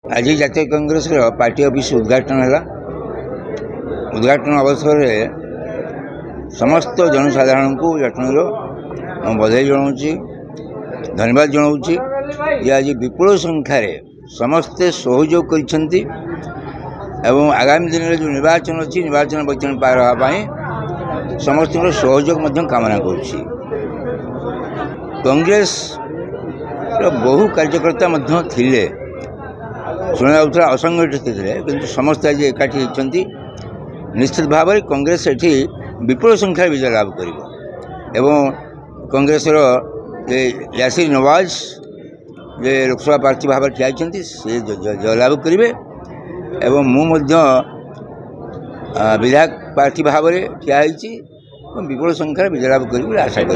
आज जातीय Congress party office उद्घाटन है। उद्घाटन अवसर में समस्त जनसाधारण को जटनी बधाई जनाऊँ, धन्यवाद जनाऊँ। ये आज विपुल संख्यार समस्ते सहयोग कर आगामी दिन में जो निर्वाचन अच्छी निर्वाचन बचन पार होगापी समस्त सहयोग कामना करुच्ची। कांग्रेस बहु कार्यकर्ता थिले शुणा असंगठित थे किंतु समस्त आज एकाठी होती। निश्चित भाव में कांग्रेस ये विपुल संख्यार विजय लाभ कर कांग्रेस यासिर नवाज जे लोकसभा प्रार्थी भाव ठिया से जय लाभ करेंगे एवं मुझे विधायक प्रार्थी भाव में ठिया विपुल संख्यार विजय लाभ कर आशा कर।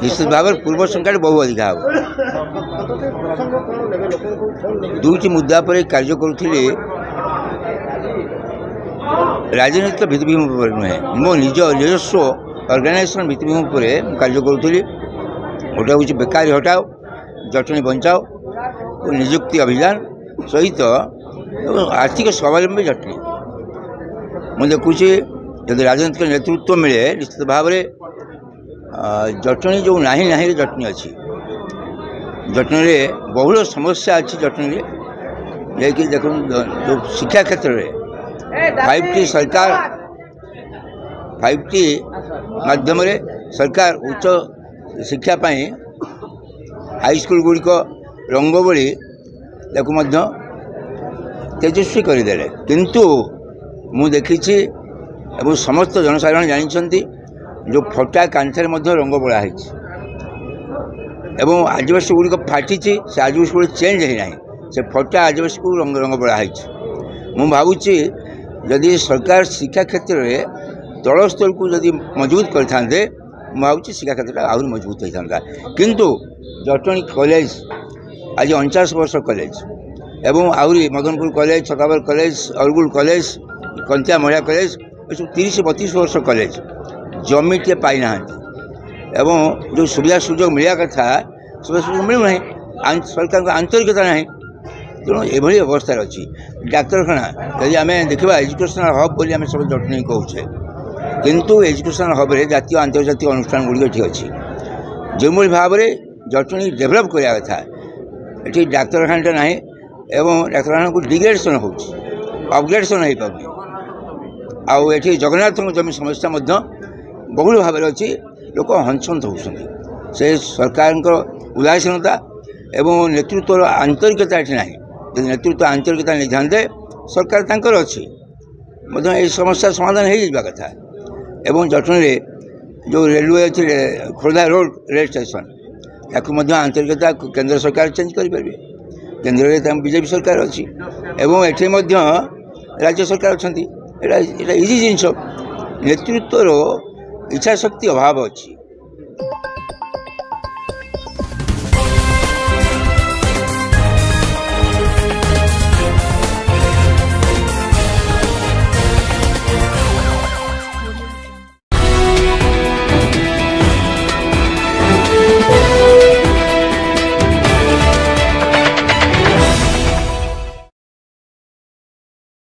निश्चित भाव में पूर्व संख्या बहु अधिक हम दुईटी मुद्दा पर कार्य करुले राजनीतिक भित्तिभूमि पर नुहे मो निजस्व ऑर्गेनाइजेशन भित्तिभूमि पर कार्य करुली। गोटे हूँ बेकारी हटाओ जटनी बचाओ और निजुक्ति अभियान सहित आर्थिक स्वावलंबी जटनी मुझे देखुची जब राजनीतिक नेतृत्व मिले निश्चित भाव में जटनी जो नाही नाही जटनी अच्छी जटनी में बहुल समस्या अच्छी जटनी लेकिन देख जो शिक्षा क्षेत्र में 5T सरकार 5T माध्यम सरकार उच्च शिक्षा हाईस्कल गुड़िक रंगोली तेजस्वी करदे किंतु मु देखी एवं समस्त जनसाधारण जानते जो फटा कांथर रंग बोलाई एवं आदिवासी गुड़िक फाटी से आदिवासी गुड़ चेंज है से फटा आदिवासी को रंग बोलाई मु भावुची जदि सरकार शिक्षा क्षेत्र में तल स्तर को जदि मजबूत करते मुझे शिक्षा क्षेत्र आहरी मजबूत होता किंतु जटनी कॉलेज आज 49 वर्ष कॉलेज एवं आहरी Madanpur college छकाबर college Argul college कंतिया महिला कॉलेज ये 30-32 वर्ष कॉलेज जमी टे पाईना एवं जो सुविधा सुजोग मिलवा कथा सुविधा सुजोग मिलूना सरकार को आंतरिकता ना तेणु ये अवस्था अच्छी। डाक्तखाना यदि आम देखा एजुकेशनल हब बोली आम सब जटनी कहे किंतु एजुकेशनल हब रे जातीय आंतर्जातिक अनुष्ठान गुड़िक ये अच्छी जो भाव में जटनी डेभलप करवा कथा ये डाक्तखाना ना एवं डाक्तखाना को डिग्रेडेशन हो अपग्रेडेशन हो पानी आउ ये जगन्नाथ जमी समस्या बहुल भाव में अच्छी लोक हंसंत होती से सरकार उदासीनता एवं नेतृत्व आंतरिकता ये ना यदि नेतृत्व आंतरिकता नहीं था सरकार तांकर अच्छी ये समस्या समाधान हो जावा कथा एवं जटनी जो रेलवे अच्छी खोर्धा रोड रेल स्टेशन या आंतरिकता केंद्र सरकार चेंज करेंगे केंद्र में बीजेपी सरकार अच्छी एवं ये राज्य सरकार अच्छा इजी जिनस नेतृत्वर इच्छा शक्ति अभाव अच्छी।